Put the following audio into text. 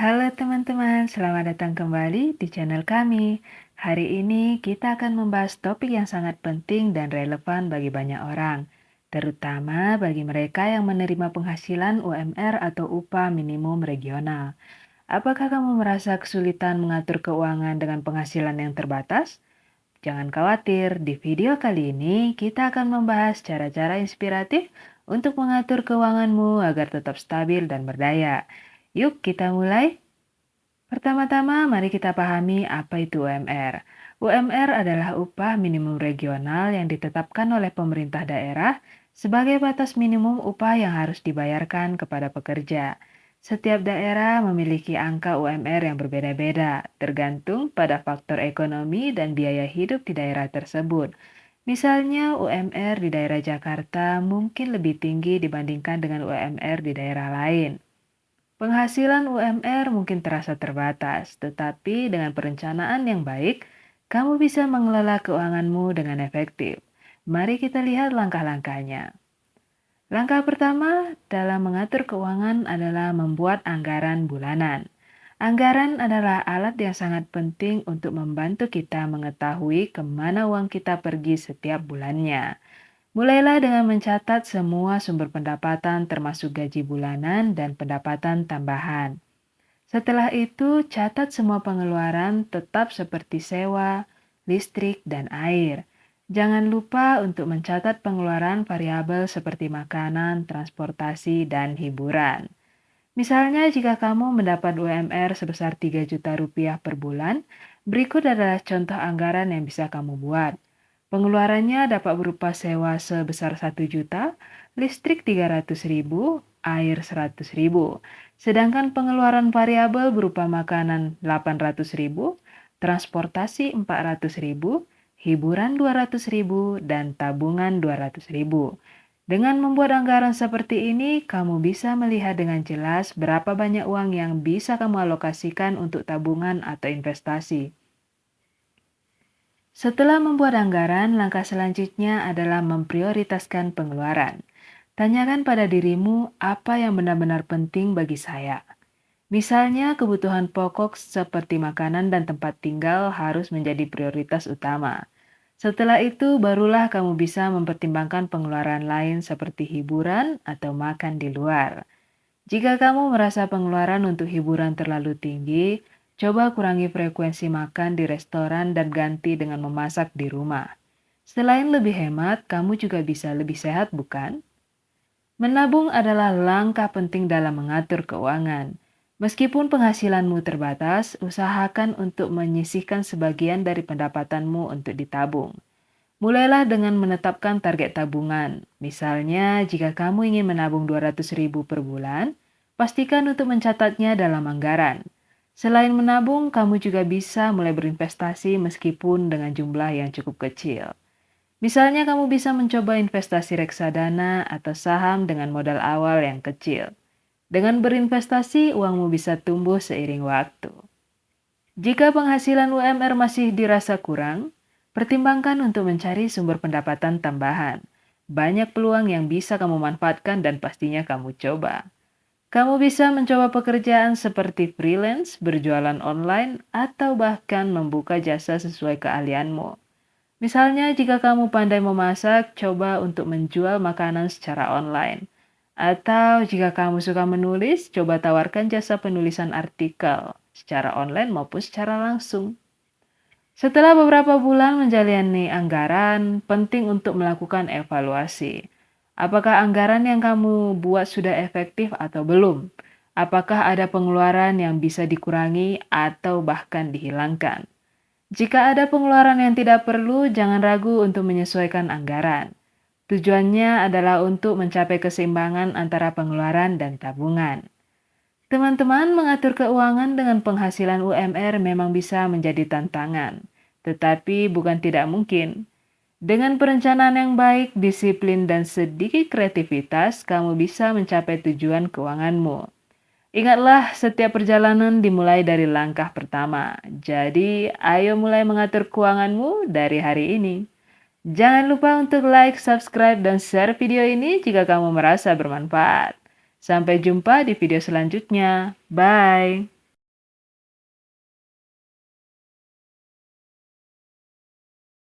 Halo teman-teman, selamat datang kembali di channel kami. Hari ini kita akan membahas topik yang sangat penting dan relevan bagi banyak orang, terutama bagi mereka yang menerima penghasilan UMR atau upah minimum regional. Apakah kamu merasa kesulitan mengatur keuangan dengan penghasilan yang terbatas? Jangan khawatir, di video kali ini kita akan membahas cara-cara inspiratif untuk mengatur keuanganmu agar tetap stabil dan berdaya. Yuk kita mulai. Pertama-tama, mari kita pahami apa itu UMR. UMR adalah upah minimum regional yang ditetapkan oleh pemerintah daerah sebagai batas minimum upah yang harus dibayarkan kepada pekerja. Setiap daerah memiliki angka UMR yang berbeda-beda, tergantung pada faktor ekonomi dan biaya hidup di daerah tersebut. Misalnya, UMR di daerah Jakarta mungkin lebih tinggi dibandingkan dengan UMR di daerah lain. Penghasilan UMR mungkin terasa terbatas, tetapi dengan perencanaan yang baik, kamu bisa mengelola keuanganmu dengan efektif. Mari kita lihat langkah-langkahnya. Langkah pertama dalam mengatur keuangan adalah membuat anggaran bulanan. Anggaran adalah alat yang sangat penting untuk membantu kita mengetahui kemana uang kita pergi setiap bulannya. Mulailah dengan mencatat semua sumber pendapatan termasuk gaji bulanan dan pendapatan tambahan. Setelah itu, catat semua pengeluaran tetap seperti sewa, listrik, dan air. Jangan lupa untuk mencatat pengeluaran variabel seperti makanan, transportasi, dan hiburan. Misalnya, jika kamu mendapat UMR sebesar 3 juta rupiah per bulan, berikut adalah contoh anggaran yang bisa kamu buat. Pengeluarannya dapat berupa sewa sebesar 1 juta, listrik 300.000, air 100.000. Sedangkan pengeluaran variabel berupa makanan 800.000, transportasi 400.000, hiburan 200.000, dan tabungan 200.000. Dengan membuat anggaran seperti ini, kamu bisa melihat dengan jelas berapa banyak uang yang bisa kamu alokasikan untuk tabungan atau investasi. Setelah membuat anggaran, langkah selanjutnya adalah memprioritaskan pengeluaran. Tanyakan pada dirimu apa yang benar-benar penting bagi saya. Misalnya, kebutuhan pokok seperti makanan dan tempat tinggal harus menjadi prioritas utama. Setelah itu, barulah kamu bisa mempertimbangkan pengeluaran lain seperti hiburan atau makan di luar. Jika kamu merasa pengeluaran untuk hiburan terlalu tinggi, coba kurangi frekuensi makan di restoran dan ganti dengan memasak di rumah. Selain lebih hemat, kamu juga bisa lebih sehat, bukan? Menabung adalah langkah penting dalam mengatur keuangan. Meskipun penghasilanmu terbatas, usahakan untuk menyisihkan sebagian dari pendapatanmu untuk ditabung. Mulailah dengan menetapkan target tabungan. Misalnya, jika kamu ingin menabung 200.000 per bulan, pastikan untuk mencatatnya dalam anggaran. Selain menabung, kamu juga bisa mulai berinvestasi meskipun dengan jumlah yang cukup kecil. Misalnya kamu bisa mencoba investasi reksadana atau saham dengan modal awal yang kecil. Dengan berinvestasi, uangmu bisa tumbuh seiring waktu. Jika penghasilan UMR masih dirasa kurang, pertimbangkan untuk mencari sumber pendapatan tambahan. Banyak peluang yang bisa kamu manfaatkan dan pastinya kamu coba. Kamu bisa mencoba pekerjaan seperti freelance, berjualan online, atau bahkan membuka jasa sesuai keahlianmu. Misalnya, jika kamu pandai memasak, coba untuk menjual makanan secara online. Atau jika kamu suka menulis, coba tawarkan jasa penulisan artikel secara online maupun secara langsung. Setelah beberapa bulan menjalani anggaran, penting untuk melakukan evaluasi. Apakah anggaran yang kamu buat sudah efektif atau belum? Apakah ada pengeluaran yang bisa dikurangi atau bahkan dihilangkan? Jika ada pengeluaran yang tidak perlu, jangan ragu untuk menyesuaikan anggaran. Tujuannya adalah untuk mencapai keseimbangan antara pengeluaran dan tabungan. Teman-teman, mengatur keuangan dengan penghasilan UMR memang bisa menjadi tantangan, tetapi bukan tidak mungkin. Dengan perencanaan yang baik, disiplin, dan sedikit kreativitas, kamu bisa mencapai tujuan keuanganmu. Ingatlah, setiap perjalanan dimulai dari langkah pertama. Jadi, ayo mulai mengatur keuanganmu dari hari ini. Jangan lupa untuk like, subscribe, dan share video ini jika kamu merasa bermanfaat. Sampai jumpa di video selanjutnya. Bye!